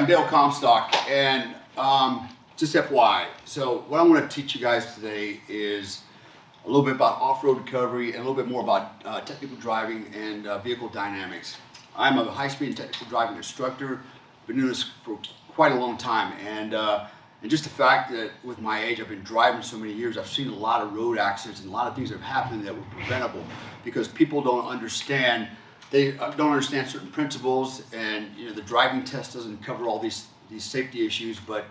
Dale Comstock, and just FYI. So what I want to teach you guys today is a little bit about off-road recovery and a little bit more about technical driving and vehicle dynamics. I'm a high-speed technical driving instructor. Been doing this for quite a long time, and just the fact that with my age, I've been driving so many years, I've seen a lot of road accidents and a lot of things that have happened that were preventable because people don't understand. They don't understand certain principles, and the driving test doesn't cover all these safety issues. But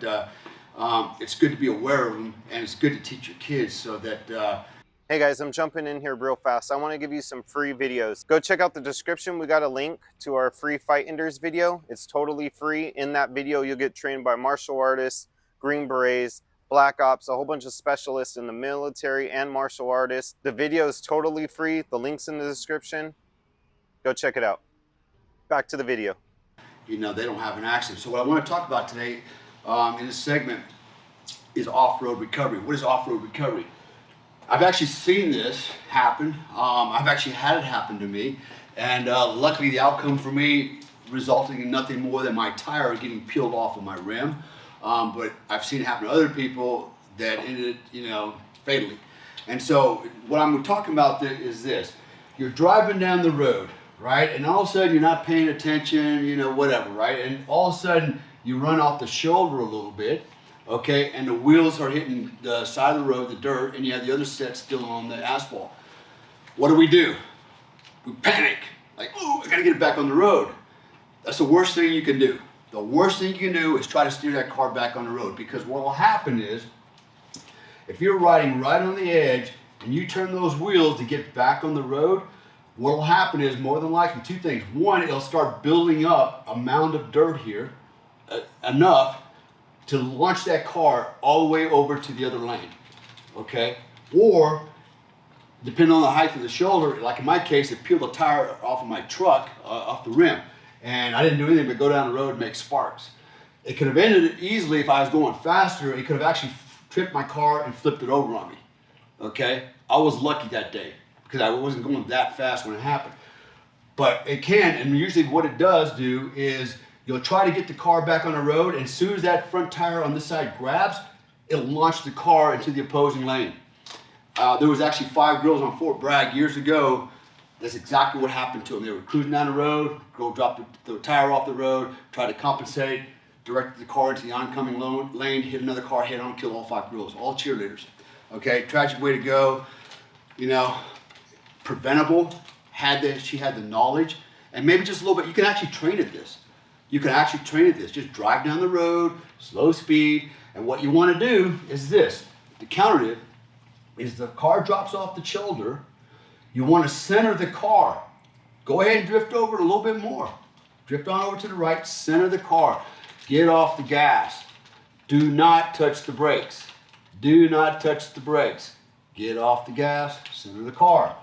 it's good to be aware of them, and it's good to teach your kids so that. Hey guys, I'm jumping in here real fast. I want to give you some free videos. Go check out the description. We got a link to our free Fight Enders video. It's totally free. In that video, you'll get trained by martial artists, Green Berets, Black Ops, a whole bunch of specialists in the military and martial artists. The video is totally free. The link's in the description. Go check it out. Back to the video. They don't have an accident. So what I want to talk about today in this segment is off-road recovery. What is off-road recovery? I've actually seen this happen. I've actually had it happen to me. And luckily the outcome for me resulting in nothing more than my tire getting peeled off of my rim. But I've seen it happen to other people that ended, fatally. And so what I'm talking about is this. You're driving down the road, right? And all of a sudden you're not paying attention, whatever, right? And all of a sudden you run off the shoulder a little bit, okay? And the wheels are hitting the side of the road, the dirt, and you have the other set still on the asphalt. What do? We panic. Like, oh, I gotta get it back on the road. That's the worst thing you can do. The worst thing you can do is try to steer that car back on the road, because what will happen is, if you're riding right on the edge and you turn those wheels to get back on the road, what will happen is more than likely two things. One, it'll start building up a mound of dirt here, enough to launch that car all the way over to the other lane, okay? Or, depending on the height of the shoulder, like in my case, it peeled the tire off of my truck, off the rim. And I didn't do anything but go down the road and make sparks. It could have ended it easily if I was going faster. It could have actually tripped my car and flipped it over on me, okay? I was lucky that day because I wasn't going that fast when it happened. But it can, and usually what it does do is you'll try to get the car back on the road, and as soon as that front tire on this side grabs, it'll launch the car into the opposing lane. There was actually 5 girls on Fort Bragg years ago. That's exactly what happened to them. They were cruising down the road, girl dropped the tire off the road, tried to compensate, directed the car into the oncoming lane, hit another car head on, killed all 5 girls, all cheerleaders. Okay, tragic way to go. Preventable. She had the knowledge, and maybe just a little bit. You can actually train at this. Just drive down the road, slow speed, and what you want to do is this. To counter it, is the car drops off the shoulder. You want to center the car. Go ahead and drift over it a little bit more. Drift on over to the right, center the car. Get off the gas. Do not touch the brakes. Do not touch the brakes. Get off the gas, center the car.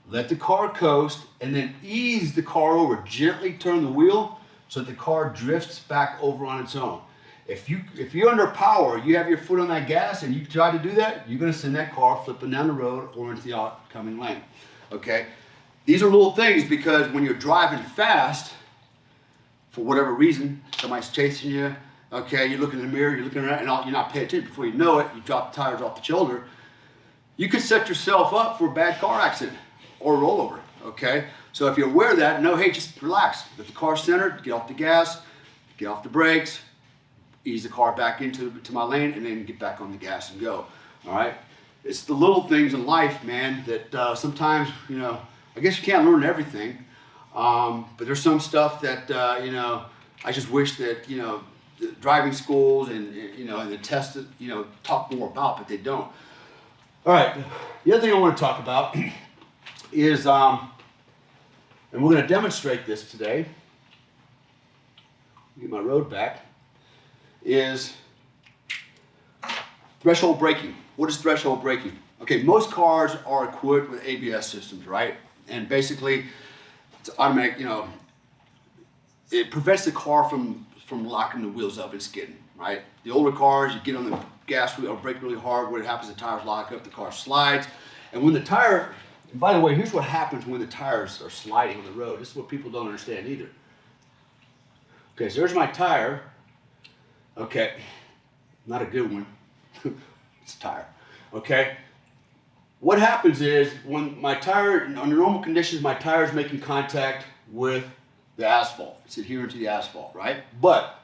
Let the car coast, and then ease the car over. Gently turn the wheel so that the car drifts back over on its own. If you're under power, you have your foot on that gas and you try to do that, you're going to send that car flipping down the road or into the oncoming lane. Okay? These are little things because when you're driving fast, for whatever reason, somebody's chasing you, okay, you look in the mirror, you're looking around, and you're not paying attention. Before you know it, you drop the tires off the shoulder. You could set yourself up for a bad car accident or rollover, okay? So if you're aware of that, hey, just relax. Let the car centered, get off the gas, get off the brakes, ease the car back into my lane, and then get back on the gas and go, all right? It's the little things in life, man, that sometimes, I guess you can't learn everything, but there's some stuff that, I just wish that, the driving schools and the tests, talk more about, but they don't. All right, the other thing I want to talk about is, and we're going to demonstrate this today, get my road back, is threshold braking. What is threshold braking? Okay, most cars are equipped with ABS systems, right? And basically, it's automatic, it prevents the car from locking the wheels up and skidding, right? The older cars, you get on the gas wheel or brake really hard, what happens, the tires lock up, the car slides. And when the tire, and by the way, here's what happens when the tires are sliding on the road. This is what people don't understand either. Okay, so there's my tire, Okay, not a good one. It's a tire. Okay, what happens is when my tire, under normal conditions, my tire is making contact with the asphalt. It's adhering to the asphalt, right? But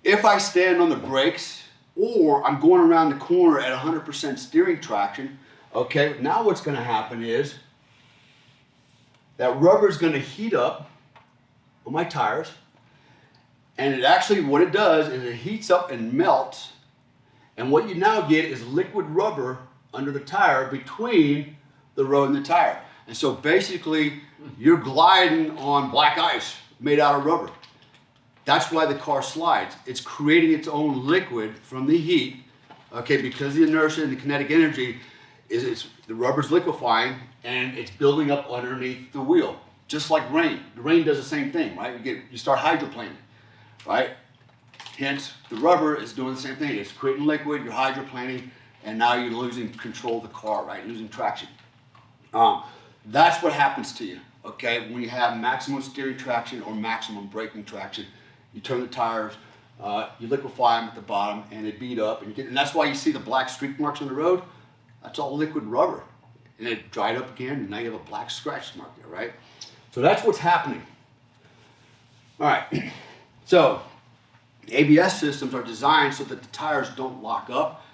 if I stand on the brakes or I'm going around the corner at 100% steering traction, okay, now what's going to happen is that rubber is going to heat up on my tires, and it actually, what it does is it heats up and melts, and what you now get is liquid rubber under the tire between the road and the tire. And so basically, you're gliding on black ice made out of rubber. That's why the car slides. It's creating its own liquid from the heat, okay, because the inertia and the kinetic energy the rubber's liquefying and it's building up underneath the wheel, just like rain. The rain does the same thing, right? You start hydroplaning, right? Hence, the rubber is doing the same thing. It's creating liquid, you're hydroplaning, and now you're losing control of the car, right? Losing traction. That's what happens to you, okay? When you have maximum steering traction or maximum braking traction, you turn the tires, you liquefy them at the bottom, and they beat up, and that's why you see the black streak marks on the road. That's all liquid rubber, and it dried up again, and now you have a black scratch mark there, right? So that's what's happening. All right, so ABS systems are designed so that the tires don't lock up,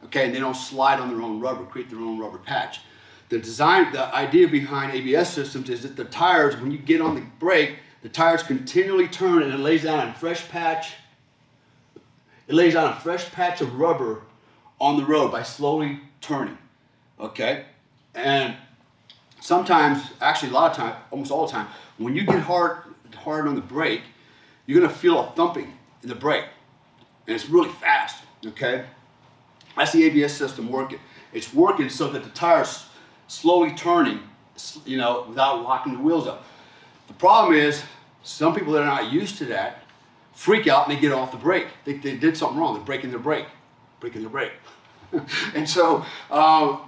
okay, and they don't slide on their own rubber, create their own rubber patch. The idea behind ABS systems is that the tires, when you get on the brake, the tires continually turn and it lays down a fresh patch. It lays down a fresh patch of rubber on the road by slowly turning, okay? And sometimes, actually a lot of time, almost all the time, when you get hard on the brake, you're gonna feel a thumping in the brake. And it's really fast, okay? That's the ABS system working. It's working so that the tire's slowly turning, you know, without locking the wheels up. The problem is, some people that are not used to that freak out and they get off the brake. They did something wrong. They're breaking their brake. And so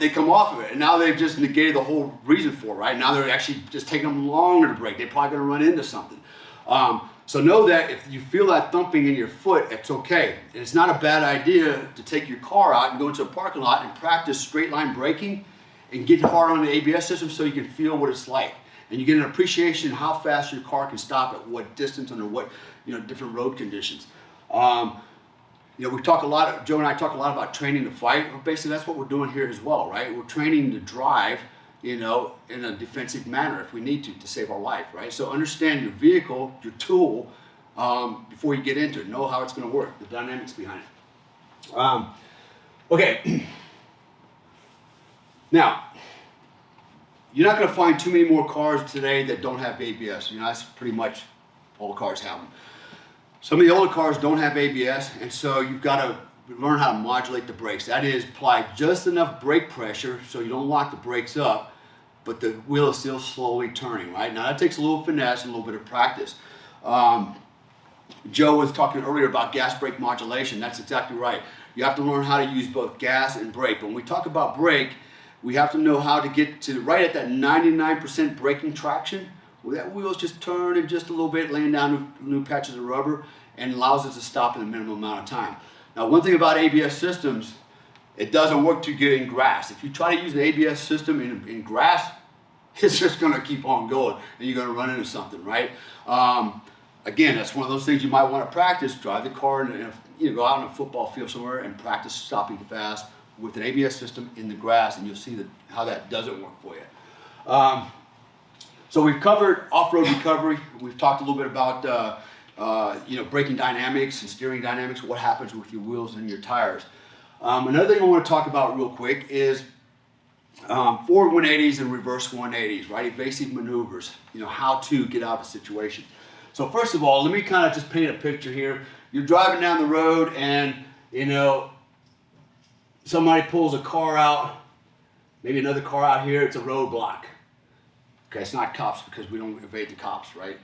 they come off of it, and now they've just negated the whole reason for it, right? Now they're actually just taking them longer to brake. They're probably going to run into something. So know that if you feel that thumping in your foot, it's okay. And it's not a bad idea to take your car out and go into a parking lot and practice straight line braking and get hard on the ABS system so you can feel what it's like. And you get an appreciation how fast your car can stop at what distance under what, you know, different road conditions. You know, Joe and I talk a lot about training to fight. Well, basically, that's what we're doing here as well, right? We're training to drive, you know, in a defensive manner if we need to save our life, right? So understand your vehicle, your tool, before you get into it. Know how it's going to work, the dynamics behind it. Okay. Now, you're not going to find too many more cars today that don't have ABS. You know, that's pretty much all cars have them. Some of the older cars don't have ABS, and so you've got to learn how to modulate the brakes. That is, apply just enough brake pressure so you don't lock the brakes up, but the wheel is still slowly turning, right? Now that takes a little finesse and a little bit of practice. Joe was talking earlier about gas brake modulation. That's exactly right. You have to learn how to use both gas and brake. But when we talk about brake, we have to know how to get to right at that 99% braking traction, where that wheel's just turning just a little bit, laying down new patches of rubber, and allows it to stop in a minimum amount of time. Now, one thing about ABS systems, it doesn't work too good in grass. If you try to use an ABS system in grass, it's just going to keep on going, and you're going to run into something, right? Again, that's one of those things you might want to practice. Drive the car and go out on a football field somewhere and practice stopping fast with an ABS system in the grass, and you'll see how that doesn't work for you. So we've covered off-road recovery. We've talked a little bit about braking dynamics and steering dynamics, what happens with your wheels and your tires. Another thing I want to talk about real quick is forward 180s and reverse 180s, right? Evasive maneuvers, how to get out of a situation. So first of all, let me kind of just paint a picture here. You're driving down the road and, somebody pulls a car out, maybe another car out here, it's a roadblock. Okay, it's not cops because we don't evade the cops, right?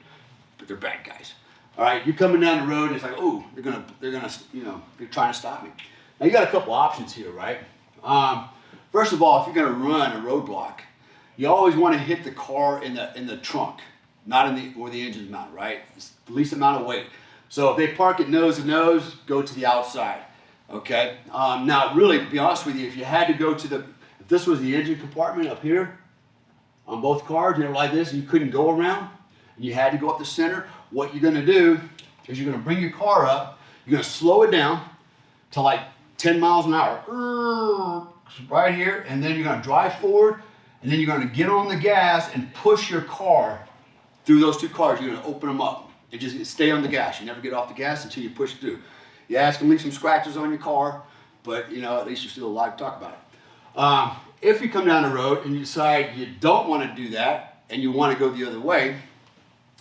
But they're bad guys. All right, you're coming down the road and it's like, oh, they're trying to stop me. Now you got a couple options here, right? First of all, if you're gonna run a roadblock, you always want to hit the car in the trunk, not where the engine's mounted, right? It's the least amount of weight. So if they park it nose to nose, go to the outside, okay? Now, really, to be honest with you, if you had to go to if this was the engine compartment up here on both cars, and they were like this, and you couldn't go around, and you had to go up the center, what you're gonna do is you're gonna bring your car up, you're gonna slow it down to like 10 miles an hour, right here, and then you're gonna drive forward, and then you're gonna get on the gas and push your car through those two cars. You're gonna open them up and just stay on the gas. You never get off the gas until you push through. Yeah, it's gonna leave some scratches on your car, but you know, at least you're still alive to talk about it. If you come down the road and you decide you don't wanna do that and you wanna go the other way,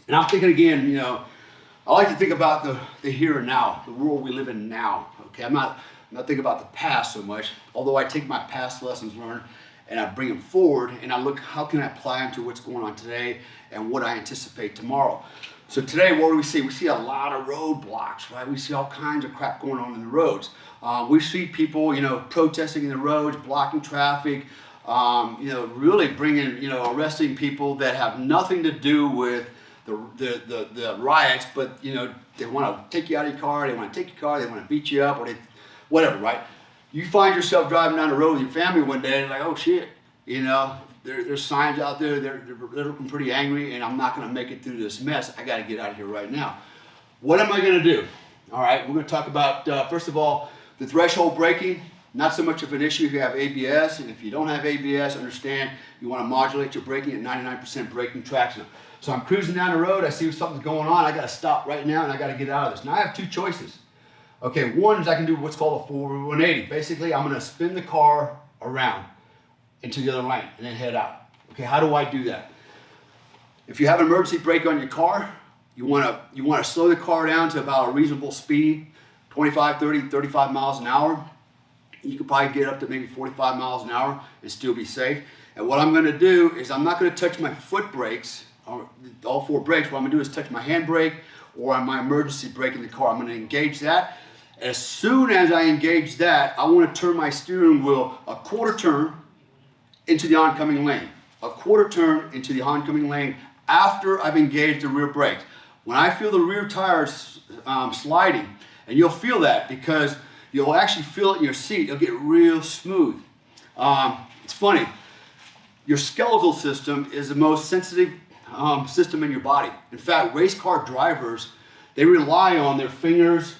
and I'm thinking again, you know, I like to think about the here and now, the world we live in now, okay? I'm not thinking about the past so much, although I take my past lessons learned and I bring them forward and I look, how can I apply them to what's going on today and what I anticipate tomorrow. So today, what do we see? We see a lot of roadblocks, right? We see all kinds of crap going on in the roads. We see people, you know, protesting in the roads, blocking traffic, you know, really bringing, you know, arresting people that have nothing to do with the riots, but, you know, they want to take you out of your car, they want to take your car, they want to beat you up, or whatever, right? You find yourself driving down the road with your family one day and like, oh shit, you know, there's signs out there, they're looking pretty angry and I'm not gonna make it through this mess. I gotta get out of here right now. What am I gonna do? All right, we're gonna talk about, first of all, the threshold braking. Not so much of an issue if you have ABS, and if you don't have ABS, understand you wanna modulate your braking at 99% braking traction. So I'm cruising down the road, I see something's going on, I gotta stop right now and I gotta get out of this. Now I have two choices. Okay, one is I can do what's called a forward 180. Basically, I'm gonna spin the car around into the other lane and then head out. Okay, how do I do that? If you have an emergency brake on your car, you wanna slow the car down to about a reasonable speed, 25, 30, 35 miles an hour. You could probably get up to maybe 45 miles an hour and still be safe. And what I'm gonna do is I'm not gonna touch my foot brakes, all four brakes. What I'm gonna do is touch my handbrake or on my emergency brake in the car. I'm gonna engage that. As soon as I engage that, I wanna turn my steering wheel a quarter turn into the oncoming lane. A quarter turn into the oncoming lane after I've engaged the rear brakes. When I feel the rear tires sliding, and you'll feel that because you'll actually feel it in your seat, it'll get real smooth. It's funny, your skeletal system is the most sensitive system in your body. In fact, race car drivers, they rely on their fingers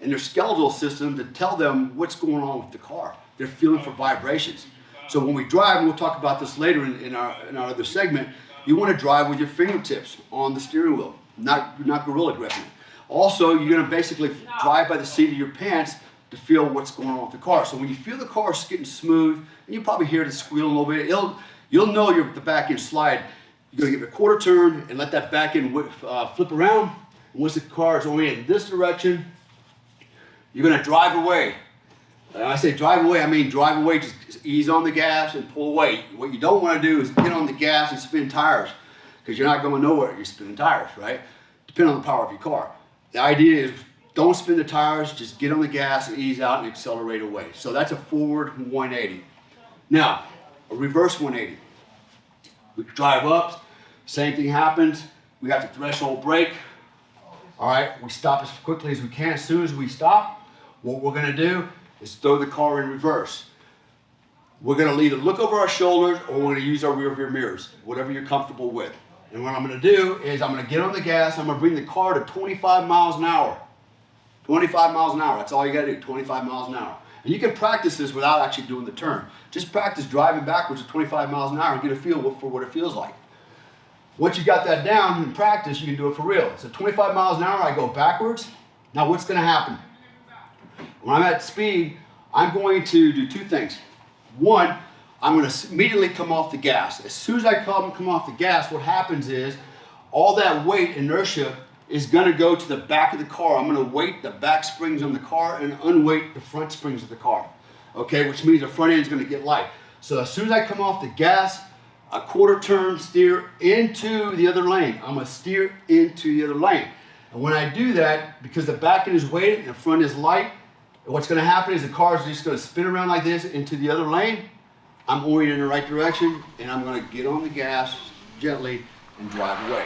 and their skeletal system to tell them what's going on with the car. They're feeling for vibrations. So when we drive, and we'll talk about this later in our other segment, you want to drive with your fingertips on the steering wheel, not gorilla gripping it. Also, you're going to basically drive by the seat of your pants to feel what's going on with the car. So when you feel the car getting smooth, and you probably hear it squeal a little bit, you'll know the back end slide. You're going to give it a quarter turn and let that back end flip around. And once the car is only in this direction, you're going to drive away. When I say drive away, I mean drive away, just ease on the gas and pull away. What you don't want to do is get on the gas and spin tires, because you're not going nowhere, you're spinning tires, right? Depending on the power of your car. The idea is don't spin the tires, just get on the gas and ease out and accelerate away. So that's a forward 180. Now, a reverse 180. We drive up, same thing happens. We have the threshold brake. All right, we stop as quickly as we can. As soon as we stop, what we're gonna do is throw the car in reverse. We're gonna either look over our shoulders or we're gonna use our rear view mirrors, whatever you're comfortable with. And what I'm gonna do is I'm gonna get on the gas, I'm gonna bring the car to 25 miles an hour. 25 miles an hour, that's all you gotta do, 25 miles an hour. And you can practice this without actually doing the turn. Just practice driving backwards at 25 miles an hour and get a feel for what it feels like. Once you got that down in practice, you can do it for real. So 25 miles an hour, I go backwards. Now what's gonna happen? When I'm at speed, I'm going to do two things. One, I'm going to immediately come off the gas. As soon as I come off the gas, what happens is all that weight, inertia, is going to go to the back of the car. I'm going to weight the back springs on the car and unweight the front springs of the car. Okay, which means the front end is going to get light. So as soon as I come off the gas, a quarter turn, steer into the other lane. I'm going to steer into the other lane. And when I do that, because the back end is weighted and the front is light, what's going to happen is the car is just going to spin around like this into the other lane. I'm oriented in the right direction, and I'm going to get on the gas gently and drive away.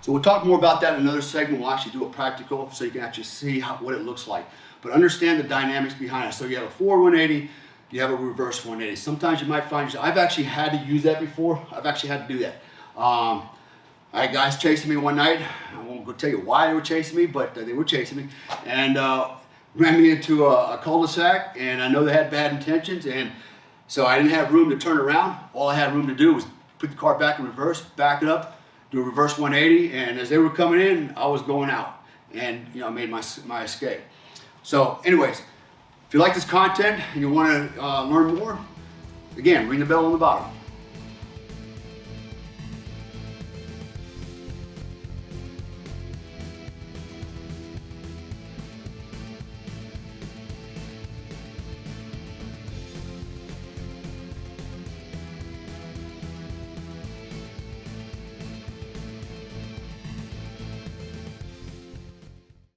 So we'll talk more about that in another segment. We'll actually do a practical so you can actually see what it looks like. But understand the dynamics behind it. So you have a forward 180, you have a reverse 180. Sometimes you might find, I've actually had to use that before. I've actually had to do that. I had guys chasing me one night. I won't go tell you why they were chasing me, but they were chasing me. And ran me into a cul-de-sac, and I know they had bad intentions, and so I didn't have room to turn around. All I had room to do was put the car back in reverse, back it up, do a reverse 180, and as they were coming in, I was going out, and I made my escape. So anyways, if you like this content and you want to learn more, again, ring the bell on the bottom.